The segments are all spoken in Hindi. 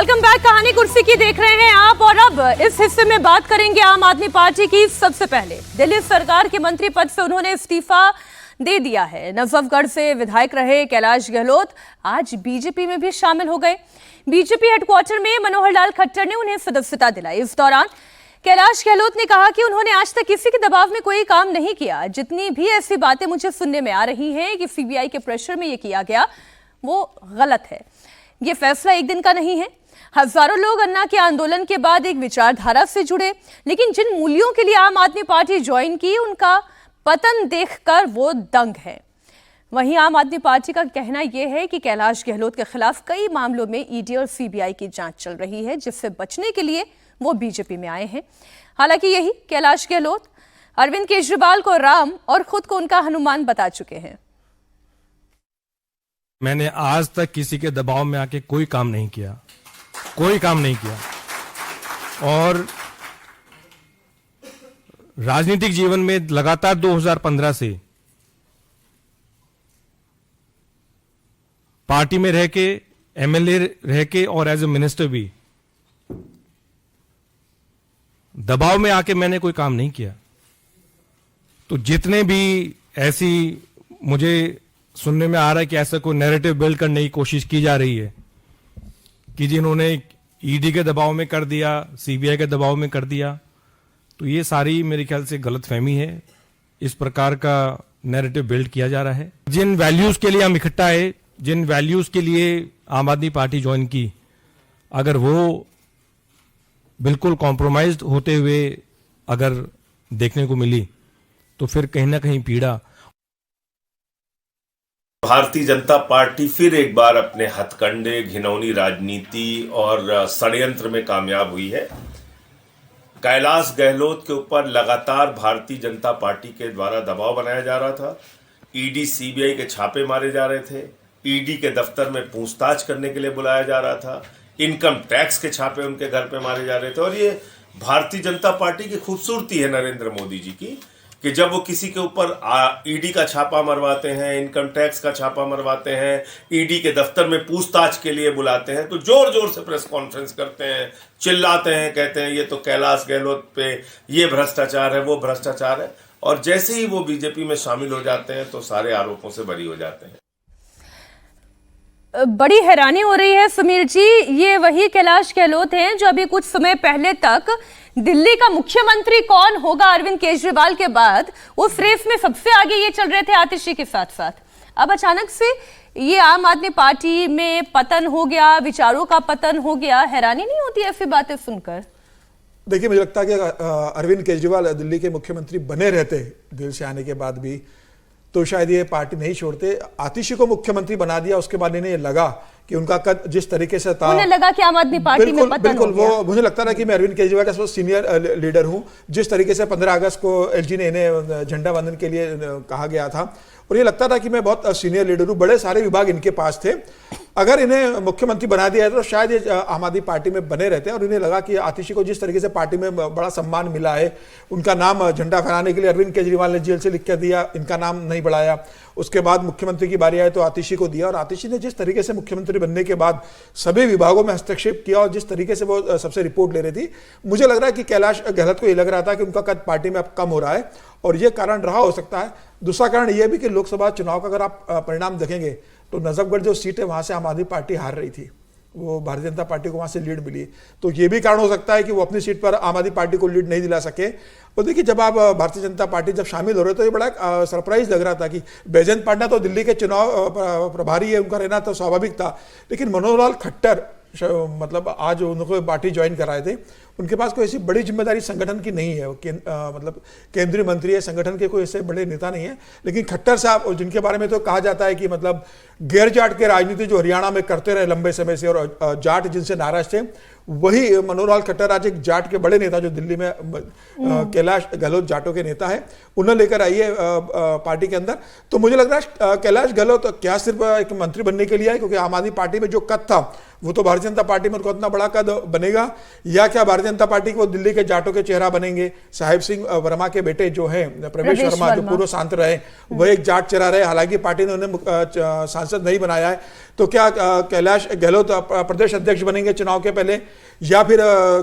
Welcome back. कहानी कुर्सी की देख रहे हैं आप और अब इस हिस्से में बात करेंगे आम आदमी पार्टी की। सबसे पहले दिल्ली सरकार के मंत्री पद से उन्होंने इस्तीफा दे दिया है। नजफगढ़ से विधायक रहे कैलाश गहलोत आज बीजेपी में भी शामिल हो गए। बीजेपी हेडक्वार्टर में मनोहर लाल खट्टर ने उन्हें सदस्यता दिलाई। इस दौरान कैलाश गहलोत ने कहा कि उन्होंने आज तक किसी के दबाव में कोई काम नहीं किया। जितनी भी ऐसी बातें मुझे सुनने में आ रही हैं कि सीबीआई के प्रेशर में ये किया गया, वो गलत है। ये फैसला एक दिन का नहीं है। हजारों लोग अन्ना के आंदोलन के बाद एक विचारधारा से जुड़े, लेकिन जिन मूल्यों के लिए आम आदमी पार्टी ज्वाइन की, उनका पतन देखकर वो दंग है। वहीं आम आदमी पार्टी का कहना यह है कि कैलाश गहलोत के खिलाफ कई मामलों में ईडी और सीबीआई की जांच चल रही है, जिससे बचने के लिए वो बीजेपी में आए हैं। हालांकि यही कैलाश गहलोत अरविंद केजरीवाल को राम और खुद को उनका हनुमान बता चुके हैं। मैंने आज तक किसी के दबाव में आके कोई काम नहीं किया, कोई काम नहीं किया। और राजनीतिक जीवन में लगातार 2015 से पार्टी में रह के, एमएलए रह के और एज ए मिनिस्टर भी दबाव में आके मैंने कोई काम नहीं किया। तो जितने भी ऐसी मुझे सुनने में आ रहा है कि ऐसा कोई नैरेटिव बिल्ड करने की कोशिश की जा रही है कि जिन्होंने ईडी के दबाव में कर दिया, सीबीआई के दबाव में कर दिया, तो ये सारी मेरे ख्याल से गलतफहमी है। इस प्रकार का नैरेटिव बिल्ड किया जा रहा है। जिन वैल्यूज के लिए हम इकट्ठा है, जिन वैल्यूज के लिए आम आदमी पार्टी ज्वाइन की, अगर वो बिल्कुल कॉम्प्रोमाइज्ड होते हुए अगर देखने को मिली तो फिर कहीं ना कहीं पीड़ा। भारतीय जनता पार्टी फिर एक बार अपने हथकंडे, घिनौनी राजनीति और षड्यंत्र में कामयाब हुई है। कैलाश गहलोत के ऊपर लगातार भारतीय जनता पार्टी के द्वारा दबाव बनाया जा रहा था। ईडी सीबीआई के छापे मारे जा रहे थे। ईडी के दफ्तर में पूछताछ करने के लिए बुलाया जा रहा था। इनकम टैक्स के छापे उनके घर पे मारे जा रहे थे। और ये भारतीय जनता पार्टी की खूबसूरती है नरेंद्र मोदी जी की, कि जब वो किसी के ऊपर ईडी का छापा मरवाते हैं, इनकम टैक्स का छापा मरवाते हैं, ईडी के दफ्तर में पूछताछ के लिए बुलाते हैं, तो जोर जोर से प्रेस कॉन्फ्रेंस करते हैं, चिल्लाते हैं, कहते हैं ये तो कैलाश गहलोत पे ये भ्रष्टाचार है, वो भ्रष्टाचार है। और जैसे ही वो बीजेपी में शामिल हो जाते हैं तो सारे आरोपों से बरी हो जाते हैं। बड़ी हैरानी हो रही है समीर जी, ये वही कैलाश गहलोत हैं जो अभी कुछ समय पहले तक दिल्ली का मुख्यमंत्री कौन होगा अरविंद केजरीवाल के बाद उस रेस में सबसे आगे ये चल रहे थे आतिशी के साथ साथ। अब अचानक से ये आम आदमी पार्टी में पतन हो गया, विचारों का पतन हो गया। हैरानी नहीं होती ऐसी बातें सुनकर? देखिए, मुझे लगता है कि अरविंद केजरीवाल दिल्ली के मुख्यमंत्री बने रहते दिल से आने के बाद भी, तो शायद ये पार्टी नहीं छोड़ते। आतिशी को मुख्यमंत्री बना दिया, उसके बाद इन्हें लगा कि उनका कद जिस तरीके से था, उन्हें लगा कि आम आदमी पार्टी में पतन बिल्कुल हो गया। वो मुझे लगता था कि मैं अरविंद केजरीवाल का सबसे सीनियर लीडर हूं। जिस तरीके से 15 अगस्त को एलजी ने इन्हें झंडा वंदन के लिए कहा गया था, और ये लगता था कि मैं बहुत सीनियर लीडर हूं, बड़े सारे विभाग इनके पास थे। अगर इन्हें मुख्यमंत्री बना दिया है तो शायद ये आम आदमी पार्टी में बने रहते हैं। और इन्हें लगा कि आतिशी को जिस तरीके से पार्टी में बड़ा सम्मान मिला है, उनका नाम झंडा फहराने के लिए अरविंद केजरीवाल ने जेल से लिख कर दिया, इनका नाम नहीं बढ़ाया। उसके बाद मुख्यमंत्री की बारी आई तो आतिशी को दिया, और आतिशी ने जिस तरीके से मुख्यमंत्री बनने के बाद सभी विभागों में हस्तक्षेप किया और जिस तरीके से वो सबसे रिपोर्ट ले रही थी, मुझे लग रहा है कि कैलाश गहलोत को ये लग रहा था कि उनका कद पार्टी में अब कम हो रहा है, और ये कारण रहा हो सकता है। दूसरा कारण यह भी कि लोकसभा चुनाव का अगर आप परिणाम देखेंगे तो नजफगढ़ जो सीट है वहां से आम आदमी पार्टी हार रही थी, वो भारतीय जनता पार्टी को वहां से लीड मिली। तो ये भी कारण हो सकता है कि वो अपनी सीट पर आम आदमी पार्टी को लीड नहीं दिला सके। और देखिए, जब आप भारतीय जनता पार्टी जब शामिल हो रहे तो ये बड़ा सरप्राइज लग रहा था कि बैजयंत पांडा तो दिल्ली के चुनाव प्रभारी है, उनका रहना तो स्वाभाविक था, लेकिन मनोहर लाल खट्टर मतलब आज उनको पार्टी ज्वाइन कराए थे, उनके पास कोई ऐसी बड़ी जिम्मेदारी संगठन की नहीं है। मतलब केंद्रीय मंत्री है, संगठन के कोई ऐसे बड़े नेता नहीं है। लेकिन खट्टर साहब, जिनके बारे में तो कहा जाता है कि मतलब गैर जाट के राजनीति जो हरियाणा में करते रहे लंबे समय से, और जाट जिनसे नाराज थे, वही मनोहर लाल खट्टर आज एक जाट के बड़े नेता जो दिल्ली में कैलाश गहलोत जाटों के नेता है, उन्हें लेकर आई है पार्टी के अंदर। तो मुझे लग रहा है कैलाश गहलोत क्या सिर्फ एक मंत्री बनने के लिए है, क्योंकि आम आदमी पार्टी में जो कद था वो तो भारतीय जनता पार्टी में उनको इतना बड़ा कद बनेगा, या क्या भारतीय जनता पार्टी को दिल्ली के जाटों के चेहरा बनेंगे? साहिब सिंह वर्मा के बेटे जो हैं प्रवेश वर्मा, जो पूर्व सांसद रहे, वह एक जाट चेहरा रहे, हालांकि पार्टी ने उन्हें सांसद नहीं बनाया है। तो क्या कैलाश गहलोत प्रदेश अध्यक्ष बनेंगे चुनाव के पहले, या फिर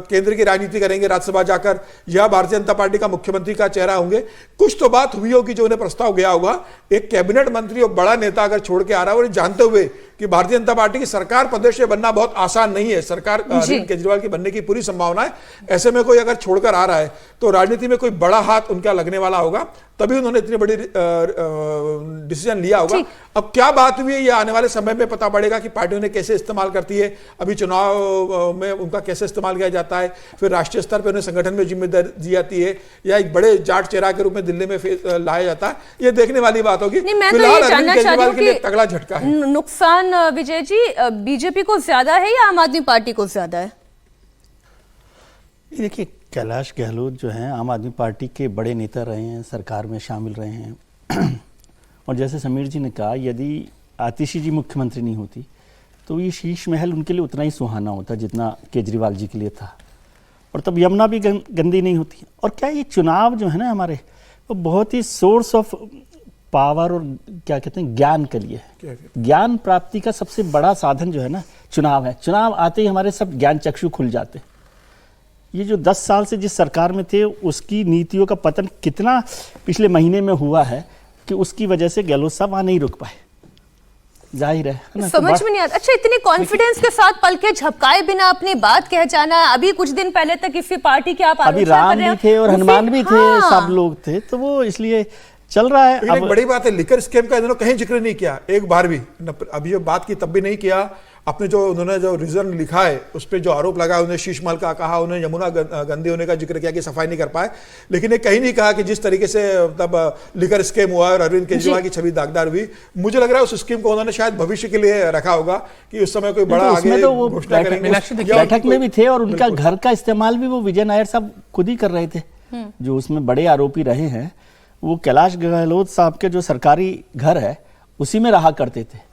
केंद्र की राजनीति करेंगे राज्यसभा जाकर, या भारतीय जनता पार्टी का मुख्यमंत्री का चेहरा होंगे? कुछ तो बात हुई होगी जो उन्हें प्रस्ताव गया होगा। एक कैबिनेट मंत्री और बड़ा नेता अगर छोड़ के आ रहा है, और जानते हुए कि भारतीय जनता पार्टी की सरकार प्रदेश में बनना बहुत आसान नहीं है, सरकार अरविंद केजरीवाल की बनने की पूरी संभावना है, ऐसे में कोई अगर छोड़कर आ रहा है तो राजनीति में कोई बड़ा हाथ उनका लगने वाला होगा, तभी उन्होंने इतनी बड़ी डिसीजन लिया होगा। अब क्या बात हुई है ये आने वाले समय में पता पड़ेगा कि पार्टी उन्हें कैसे इस्तेमाल करती है, अभी चुनाव में उनका कैसे इस्तेमाल किया जाता है, फिर राष्ट्रीय स्तर पर उन्हें संगठन में जिम्मेदारी दी जाती है, या एक बड़े जाट चेहरा के रूप में दिल्ली में लाया जाता है, ये देखने वाली बात होगी। फिलहाल अरविंद केजरीवाल के लिए तगड़ा झटका है। नुकसान विजय जी बीजेपी को ज्यादा है या आम आदमी पार्टी को ज्यादा है? देखिए, कैलाश गहलोत जो हैं आम आदमी पार्टी के बड़े नेता रहे हैं, सरकार में शामिल रहे हैं और जैसे समीर जी ने कहा, यदि आतिशी जी मुख्यमंत्री नहीं होती तो ये शीश महल उनके लिए उतना ही सुहाना होता जितना केजरीवाल जी के लिए था, और तब यमुना भी गंदी नहीं होती। और क्या ये चुनाव जो है ना हमारे, वो बहुत ही सोर्स ऑफ पावर और क्या कहते हैं ज्ञान के लिए है। ज्ञान प्राप्ति का सबसे बड़ा साधन जो है ना चुनाव है। चुनाव आते ही हमारे सब ज्ञान चक्षु खुल जाते। ये जो 10 साल से जिस सरकार में थे उसकी नीतियों का पतन कितना पिछले महीने में हुआ है कि उसकी वजह से गहलोत साहब वहां नहीं रुक पाए, जाहिर है ना। समझ में नहीं आता। अच्छा, इतने कॉन्फिडेंस के साथ पलके झपकाए बिना अपनी बात कह जाना, अभी कुछ दिन पहले तक किसी पार्टी के आप अभी राम भी थे और हनुमान भी थे, सब लोग थे, तो वो इसलिए चल रहा है। अब एक बड़ी बात है, लिकर स्कैम का इन्होंने कहीं जिक्र नहीं किया एक बार भी, अभी जो बात की तब भी नहीं किया। अपने जो उन्होंने जो रीजन लिखा है उस पर जो आरोप लगा, उन्हें शीश महल का कहा, उन्हें यमुना गंदी होने का जिक्र किया कि सफाई नहीं कर पाए, लेकिन ये कहीं नहीं कहा कि जिस तरीके से तब लिकर स्कैम हुआ और अरविंद केजरीवाल की छवि दागदार हुई। मुझे लग रहा है उस स्कीम को उन्होंने शायद भविष्य के लिए रखा होगा कि उस समय कोई बड़ा आगे घोषणा करेंगे। बैठक में भी थे और उनका घर का इस्तेमाल भी वो विजय नायर साहब खुद ही कर रहे थे, जो उसमें बड़े आरोपी रहे हैं। वो कैलाश गहलोत साहब के जो सरकारी घर है उसी में रहा करते थे।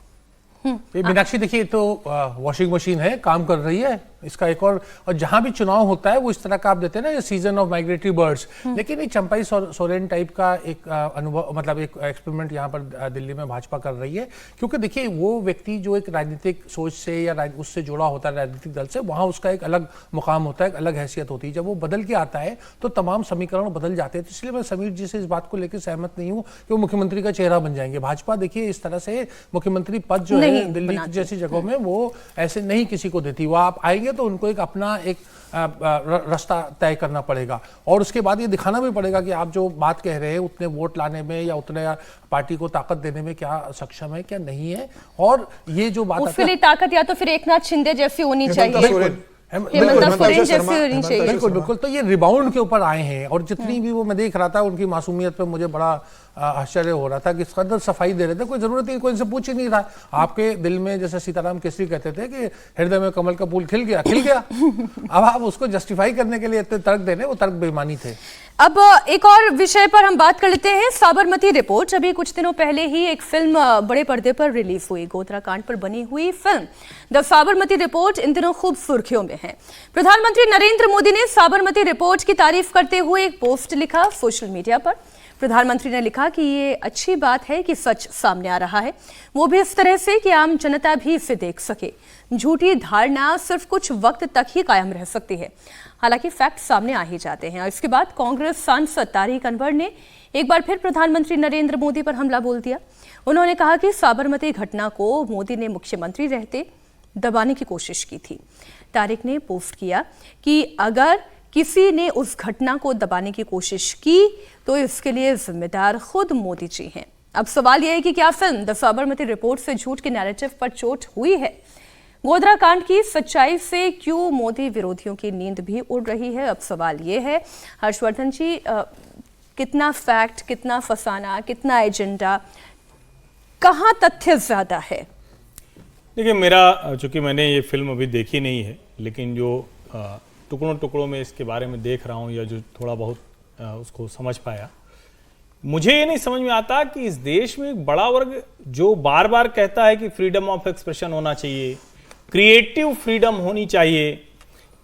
मीनाक्षी देखिए, तो वॉशिंग मशीन है, काम कर रही है, इसका एक और जहां भी चुनाव होता है वो इस तरह का आप देते हैं ना, ये सीजन ऑफ माइग्रेटरी बर्ड्स। लेकिन ये चंपाई सोरेन टाइप का एक अनुभव, मतलब एक एक्सपेरिमेंट यहाँ पर दिल्ली में भाजपा कर रही है, क्योंकि देखिए वो व्यक्ति जो एक राजनीतिक सोच से या उससे जुड़ा होता है राजनीतिक दल से, वहां उसका एक अलग मुकाम होता है, एक अलग हैसियत होती है। जब वो बदल के आता है तो तमाम समीकरण बदल जाते हैं। तो इसलिए मैं समीर जी से इस बात को लेकर सहमत नहीं हूँ कि वो मुख्यमंत्री का चेहरा बन जाएंगे। भाजपा देखिए इस तरह से मुख्यमंत्री पद जो है दिल्ली जैसी जगहों में वो ऐसे नहीं किसी को देती। वो आप आएंगे तो उनको एक अपना एक रास्ता तय करना पड़ेगा, और उसके बाद ये दिखाना भी पड़ेगा कि आप जो बात कह रहे हैं उतने वोट लाने में या उतने पार्टी को ताकत देने में क्या सक्षम है, क्या नहीं है। और ये जो बात उसके लिए ताकत या तो फिर एकनाथ शिंदे जैसी होनी चाहिए, बिल्कुल बिल्कुल। तो ये रिबाउंड के ऊपर आए हैं, और जितनी भी वो मैं देख रहा था उनकी मासूमियत पे मुझे बड़ा आश्चर्य हो रहा था कि इस कदर सफाई दे रहे थे, कोई जरूरत नहीं, कोई इनसे पूछ ही नहीं रहा। आपके दिल में जैसे सीताराम केसरी कहते थे कि हृदय में कमल का फूल खिल गया अब आप उसको जस्टिफाई करने के लिए इतने तर्क दे रहे, वो तर्क बेईमानी थे। अब एक और विषय पर हम बात कर लेते हैं, साबरमती रिपोर्ट। अभी कुछ दिनों पहले ही एक फिल्म बड़े पर्दे पर रिलीज हुई, गोधरा कांड पर बनी हुई फिल्म द साबरमती रिपोर्ट इन दिनों खूब सुर्खियों में है। प्रधानमंत्री नरेंद्र मोदी ने साबरमती रिपोर्ट की तारीफ करते हुए एक पोस्ट लिखा सोशल मीडिया पर। प्रधानमंत्री ने लिखा कि ये अच्छी बात है कि सच सामने आ रहा है, वो भी इस तरह से कि आम जनता भी इसे देख सके। झूठी धारणा सिर्फ कुछ वक्त तक ही कायम रह सकती है, हालांकि फैक्ट सामने आ ही जाते हैं। और इसके बाद कांग्रेस सांसद तारिक अनवर ने एक बार फिर प्रधानमंत्री नरेंद्र मोदी पर हमला बोल दिया। उन्होंने कहा कि साबरमती घटना को मोदी ने मुख्यमंत्री रहते दबाने की कोशिश की थी। तारिक ने पोस्ट किया कि अगर किसी ने उस घटना को दबाने की कोशिश की तो इसके लिए जिम्मेदार खुद मोदी जी हैं। अब सवाल यह है कि क्या फिल्म द साबरमती रिपोर्ट से झूठ के नैरेटिव पर चोट हुई है? गोधरा कांड की सच्चाई से क्यों मोदी विरोधियों की नींद भी उड़ रही है? अब सवाल यह है हर्षवर्धन जी, कितना फैक्ट, कितना फसाना, कितना एजेंडा, कहां तथ्य ज्यादा है? देखिए, मेरा चूंकि मैंने ये फिल्म अभी देखी नहीं है, लेकिन जो टुकड़ों टुकड़ों में इसके बारे में देख रहा हूँ या जो थोड़ा बहुत उसको समझ पाया, मुझे ये नहीं समझ में आता कि इस देश में एक बड़ा वर्ग जो बार बार कहता है कि फ्रीडम ऑफ एक्सप्रेशन होना चाहिए, क्रिएटिव फ्रीडम होनी चाहिए,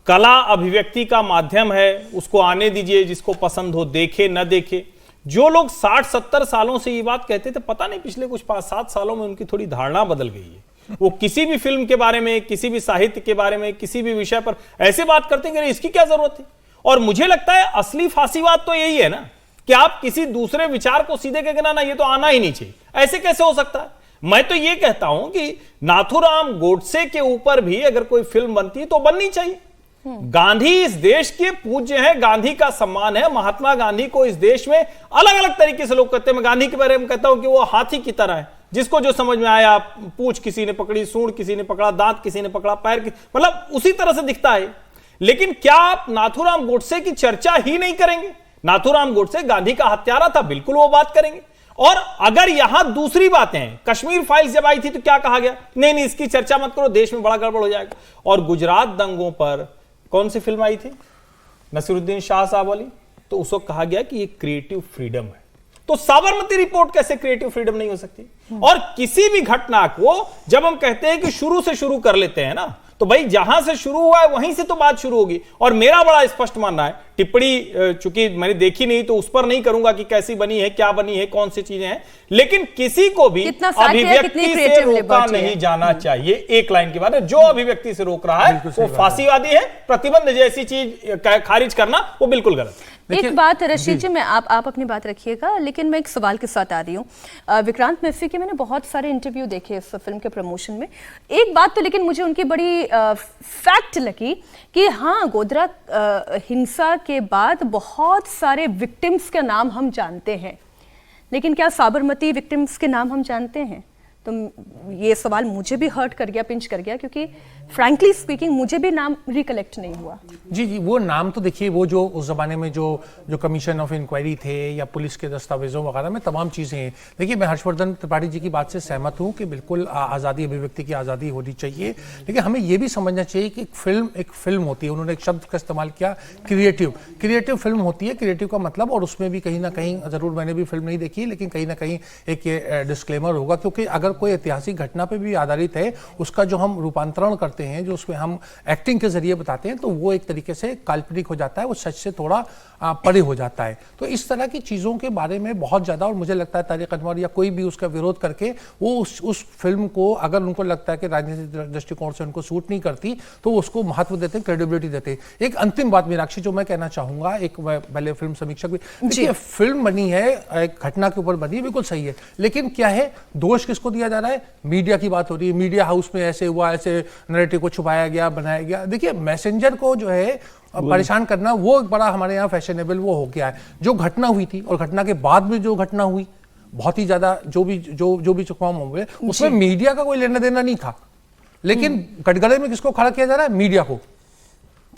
कला अभिव्यक्ति का माध्यम है, उसको आने दीजिए, जिसको पसंद हो देखे न देखे। जो लोग 60-70 सालों से ये बात कहते थे, पता नहीं पिछले कुछ 5-7 सालों में उनकी थोड़ी धारणा बदल गई है। वो किसी भी फिल्म के बारे में, किसी भी साहित्य के बारे में, किसी भी विषय पर ऐसे बात करते हैं कि इसकी क्या जरूरत है। और मुझे लगता है असली फांसीवाद तो यही है ना कि आप किसी दूसरे विचार को सीधे कह ना ये तो आना ही नहीं चाहिए, ऐसे कैसे हो सकता है। मैं तो ये कहता हूं कि नाथूराम गोडसे के ऊपर भी अगर कोई फिल्म बनती है तो बननी चाहिए। गांधी इस देश के पूज्य हैं, गांधी का सम्मान है। महात्मा गांधी को इस देश में अलग अलग तरीके से लोग कहते हैं। मैं गांधी के बारे में कहता हूं कि वो हाथी की तरह है, जिसको जो समझ में आया, पूंछ किसी ने पकड़ी, सूंड किसी ने पकड़ा, दांत किसी ने पकड़ा, पैर मतलब उसी तरह से दिखता है। लेकिन क्या आप नाथूराम गोडसे की चर्चा ही नहीं करेंगे? नाथूराम गोडसे गांधी का हत्यारा था, बिल्कुल वो बात करेंगे। और अगर यहां दूसरी बातें हैं, कश्मीर फाइल्स जब आई थी तो क्या कहा गया? नहीं नहीं इसकी चर्चा मत करो, देश में बड़ा गड़बड़ हो जाएगा। और गुजरात दंगों पर कौन सी फिल्म आई थी? नसीरुद्दीन शाह साहब वाली। तो उस वक्त कहा गया कि ये क्रिएटिव फ्रीडम है। तो साबरमती रिपोर्ट कैसे क्रिएटिव फ्रीडम नहीं हो सकती? और किसी भी घटना को जब हम कहते हैं कि शुरू से शुरू कर लेते हैं ना, तो भाई जहां से शुरू हुआ है वहीं से तो बात शुरू होगी। और मेरा बड़ा स्पष्ट मानना है, टिप्पणी चूंकि मैंने देखी नहीं तो उस पर नहीं करूंगा कि कैसी बनी है, क्या बनी है, कौन सी चीजें हैं, लेकिन किसी को भी अभिव्यक्ति से रोका नहीं जाना चाहिए। एक लाइन की बात है, जो अभिव्यक्ति से रोक रहा है वो फांसीवादी है। प्रतिबंध जैसी चीज खारिज करना वो बिल्कुल गलत है। एक बात रशीद जी, मैं आप अपनी बात रखिएगा, लेकिन मैं एक सवाल के साथ आ रही हूँ। विक्रांत मैसी के मैंने बहुत सारे इंटरव्यू देखे इस फिल्म के प्रमोशन में। एक बात तो लेकिन मुझे उनकी बड़ी फैक्ट लगी कि हाँ, गोधरा हिंसा के बाद बहुत सारे विक्टिम्स का नाम हम जानते हैं, लेकिन क्या साबरमती विक्टिम्स के नाम हम जानते हैं? तो ये सवाल मुझे भी हर्ट कर गया, पिंच कर गया, क्योंकि फ्रैंकली स्पीकिंग मुझे भी नाम रिकलेक्ट नहीं हुआ। जी जी, वो नाम तो देखिए, वो जो उस जमाने में जो कमीशन ऑफ इंक्वायरी थे या पुलिस के दस्तावेजों वगैरह में तमाम चीज़ें हैं। देखिए, मैं हर्षवर्धन त्रिपाठी जी की बात से सहमत हूँ कि बिल्कुल आज़ादी, अभिव्यक्ति की आज़ादी होनी चाहिए, लेकिन हमें ये भी समझना चाहिए कि एक फिल्म होती है। उन्होंने एक शब्द का इस्तेमाल किया, क्रिएटिव फिल्म होती है। क्रिएटिव का मतलब, और उसमें भी कहीं ना कहीं, जरूर मैंने भी फिल्म नहीं देखी, लेकिन कहीं ना कहीं एक ये डिस्क्लेमर होगा, क्योंकि अगर कोई ऐतिहासिक घटना पे भी आधारित है, उसका जो हम रूपांतरण करते हैं, जो उसमें हम एक्टिंग के जरिए बताते हैं, तो वो एक तरीके से काल्पनिक हो जाता है, वो सच से थोड़ा परे हो जाता है। तो इस तरह की चीज़ों के बारे में बहुत ज़्यादा, और मुझे लगता है तारिक अनवर या कोई भी उसका विरोध करके वो उस फिल्म को, अगर उनको लगता है कि राजनीतिक दृष्टिकोण से उनको सूट नहीं करती, तो उसको महत्व देते हैं, क्रेडिबिलिटी देते हैं। एक अंतिम बात मीनाक्षी जो मैं कहना चाहूँगा, एक पहले फिल्म समीक्षक भी, देखिए फिल्म बनी है, एक घटना के ऊपर बनी है, बिल्कुल सही है, लेकिन क्या है, दोष किसको दिया जा रहा है? मीडिया की बात हो रही है, मीडिया हाउस में ऐसे हुआ, ऐसे नैरेटिव को छुपाया गया, बनाया गया। देखिए, मैसेंजर को जो है परेशान करना, वो एक बड़ा हमारे यहाँ फैशनेबल वो हो गया है। जो घटना हुई थी और घटना के बाद में जो घटना हुई, बहुत ही ज्यादा जो भी चुकवाम हुए, उसमें मीडिया का कोई लेना देना नहीं था, लेकिन कटघरे में किसको खड़ा किया जा रहा है? मीडिया को,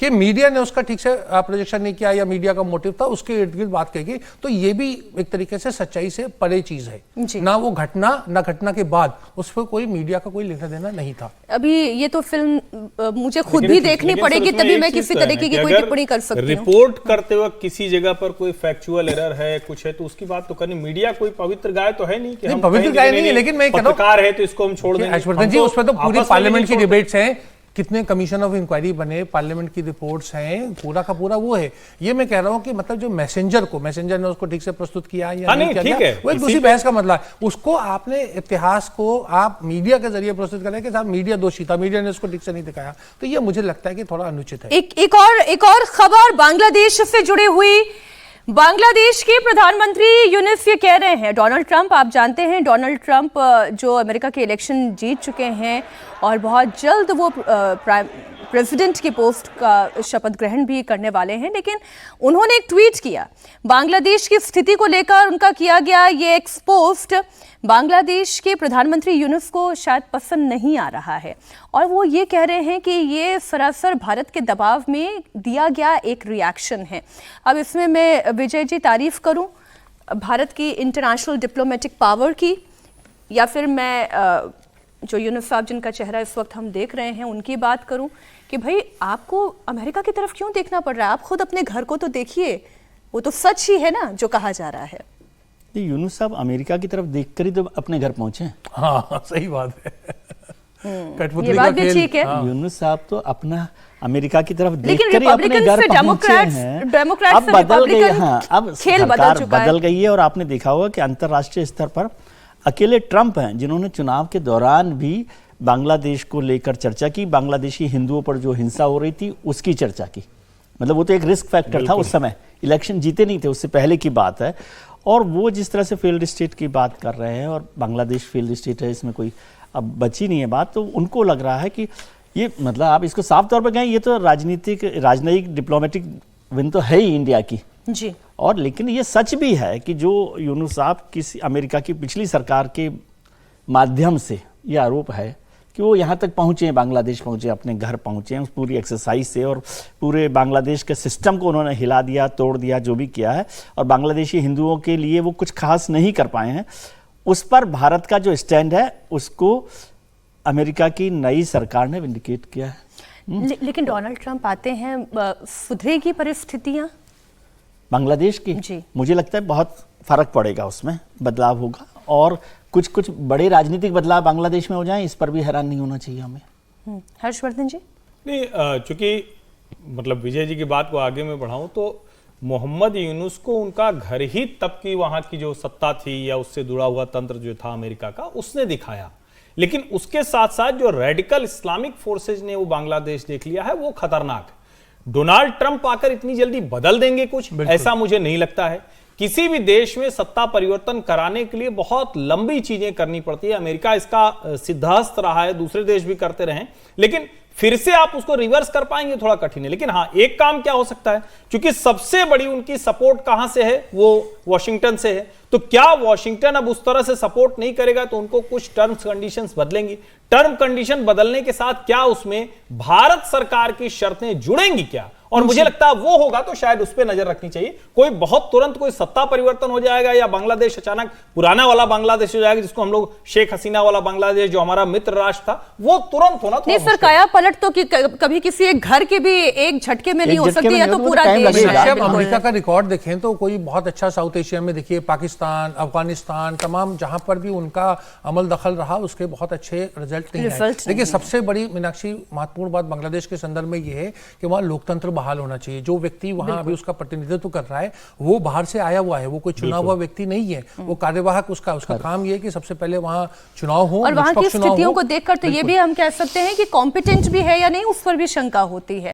कि मीडिया ने उसका ठीक से प्रोजेक्शन नहीं किया या मीडिया का मोटिव था, उसके इर्द गिर्द बात कही गई। तो ये भी एक तरीके से सच्चाई से परे चीज है ना। वो घटना, ना घटना के बाद उस पर कोई मीडिया का कोई लेना देना नहीं था। अभी ये तो फिल्म मुझे खुद भी देखनी पड़ेगी, तभी मैं किसी तरीके की कोई टिप्पणी कर सकती हूँ। रिपोर्ट करते वक्त किसी जगह पर कोई फैक्चुअल एरर है, कुछ है, तो उसकी बात तो करनी। मीडिया कोई पवित्र गाय तो है नहीं कि पवित्र गाय नहीं है, लेकिन मैं पत्रकार है तो इसको हम छोड़ देंगे। हर्षवर्धन जी, उसमें तो पूरी पार्लियामेंट की डिबेट्स हैं, कितने कमीशन ऑफ इंक्वायरी बने, पार्लियामेंट की रिपोर्ट्स हैं, पूरा का पूरा वो है। ये मैं कह रहा हूं कि मतलब जो मैसेंजर ने उसको ठीक से प्रस्तुत किया या नहीं किया, वो एक दूसरी बहस का मतलब है। उसको आपने इतिहास को आप मीडिया के जरिए प्रस्तुत करें कि साहब मीडिया दोषी था, मीडिया ने उसको ठीक से नहीं दिखाया, तो ये मुझे लगता है कि थोड़ा अनुचित है। एक और खबर बांग्लादेश से जुड़ी हुई। बांग्लादेश के प्रधानमंत्री यूनुस ये कह रहे हैं, डोनाल्ड ट्रंप, आप जानते हैं डोनाल्ड ट्रंप जो अमेरिका के इलेक्शन जीत चुके हैं और बहुत जल्द वो प्रेसिडेंट की पोस्ट का शपथ ग्रहण भी करने वाले हैं, लेकिन उन्होंने एक ट्वीट किया बांग्लादेश की स्थिति को लेकर। उनका किया गया ये एक्सपोस्ट बांग्लादेश के प्रधानमंत्री यूनुस को शायद पसंद नहीं आ रहा है, और वो ये कह रहे हैं कि ये सरासर भारत के दबाव में दिया गया एक रिएक्शन है। अब इसमें मैं विजय जी तारीफ करूं भारत की इंटरनेशनल डिप्लोमेटिक पावर की, या फिर मैं जो यूनुस साहब जिनका चेहरा इस वक्त हम देख रहे हैं उनकी बात करूं कि भाई आपको अमेरिका की तरफ क्यों देखना पड़ रहा है? आप खुद अपने घर को तो देखिए, वो तो सच ही है ना जो कहा जा रहा है। यूनुस साहब अमेरिका की तरफ देखकर ही तो अपने घर पहुंचे। हाँ, सही बात है। ये बात भी ठीक है। यूनुस साहब तो अपना अमेरिका की तरफ देखकर ही अपने घर पहुंचे हैं। अब बदल गई, हाँ, अब सरकार बदल गई है, और आपने देखा होगा कि अंतर्राष्ट्रीय स्तर पर अकेले ट्रंप हैं जिन्होंने चुनाव के दौरान भी बांग्लादेश को लेकर चर्चा की, बांग्लादेशी हिंदुओं पर जो हिंसा हो रही थी उसकी चर्चा की। मतलब वो तो एक रिस्क फैक्टर था उस समय, इलेक्शन जीते नहीं थे, उससे पहले की बात है। और वो जिस तरह से फेल्ड स्टेट की बात कर रहे हैं, और बांग्लादेश फेल्ड स्टेट है, इसमें कोई अब बची नहीं है बात, तो उनको लग रहा है कि ये मतलब आप इसको साफ तौर पर कहें, ये तो राजनयिक डिप्लोमेटिक विन तो है ही इंडिया की जी। और लेकिन ये सच भी है कि जो यूनुस साहब किसी अमेरिका की पिछली सरकार के माध्यम से ये आरोप है कि वो यहाँ तक पहुँचे, बांग्लादेश पहुँचे, अपने घर पहुँचे उस पूरी एक्सरसाइज से, और पूरे बांग्लादेश के सिस्टम को उन्होंने हिला दिया, तोड़ दिया, जो भी किया है, और बांग्लादेशी हिंदुओं के लिए वो कुछ खास नहीं कर पाए हैं। उस पर भारत का जो स्टैंड है उसको अमेरिका की नई सरकार ने विंडिकेट किया है। लेकिन डोनाल्ड ट्रंप आते हैं, सुधरेगी परिस्थितियां बांग्लादेश की? जी। मुझे लगता है बहुत फर्क पड़ेगा, उसमें बदलाव होगा, और कुछ बड़े राजनीतिक बदलाव बांग्लादेश में हो जाएं, इस पर भी हैरान नहीं होना चाहिए हमें। हर्षवर्धन जी। नहीं, चूंकि मतलब विजय जी की बात को आगे मैं बढ़ाऊं तो मोहम्मद यूनुस को उनका घर ही तब की वहां की जो सत्ता थी या उससे जुड़ा हुआ तंत्र जो था अमेरिका का, उसने दिखाया। लेकिन उसके साथ साथ जो रेडिकल इस्लामिक फोर्सेज ने वो बांग्लादेश देख लिया है, वो खतरनाक है। डोनाल्ड ट्रंप आकर इतनी जल्दी बदल देंगे कुछ, ऐसा मुझे नहीं लगता है। किसी भी देश में सत्ता परिवर्तन कराने के लिए बहुत लंबी चीजें करनी पड़ती है। अमेरिका इसका सिद्धहस्त रहा है, दूसरे देश भी करते रहे, लेकिन फिर से आप उसको रिवर्स कर पाएंगे थोड़ा कठिन है। लेकिन हाँ, एक काम क्या हो सकता है, क्योंकि सबसे बड़ी उनकी सपोर्ट कहां से है, वो वॉशिंगटन से है, तो क्या वॉशिंगटन अब उस तरह से सपोर्ट नहीं करेगा तो उनको कुछ टर्म्स कंडीशंस बदलेंगी। टर्म कंडीशन बदलने के साथ क्या उसमें भारत सरकार की शर्तें जुड़ेंगी क्या, और मुझे लगता है वो होगा तो शायद उस पर नजर रखनी चाहिए। कोई बहुत तुरंत कोई सत्ता परिवर्तन हो जाएगा या बांग्लादेश अचानक पुराना वाला बांग्लादेश हो जाएगा, जिसको हम लोग शेख हसीना वाला बांग्लादेश जो हमारा मित्र राष्ट्र था, वो तुरंत होना नहीं सर, काया पलट तो कभी किसी एक घर के भी एक झटके में नहीं हो सकती है, तो पूरा देश है। जब अमेरिका का रिकॉर्ड देखें तो कोई बहुत अच्छा साउथ एशिया में देखिए, पाकिस्तान, अफगानिस्तान, तमाम जहां पर भी उनका अमल दखल रहा उसके बहुत अच्छे रिजल्ट नहीं आए। लेकिन सबसे बड़ी मीनाक्षी महत्वपूर्ण बात बांग्लादेश के संदर्भ में यह है कि वहां लोकतंत्र बहाल होना चाहिए। जो व्यक्ति वहां अभी उसका प्रतिनिधित्व कर रहा है वो बाहर से आया हुआ है, वो कोई चुना हुआ व्यक्ति नहीं है, वो कार्यवाहक, उसका काम ये है कि सबसे पहले वहां चुनाव हो, और वहां की स्थितियों को देखकर तो ये भी हम कह सकते हैं कि कॉम्पिटेंट भी है या नहीं, उस पर भी शंका होती है।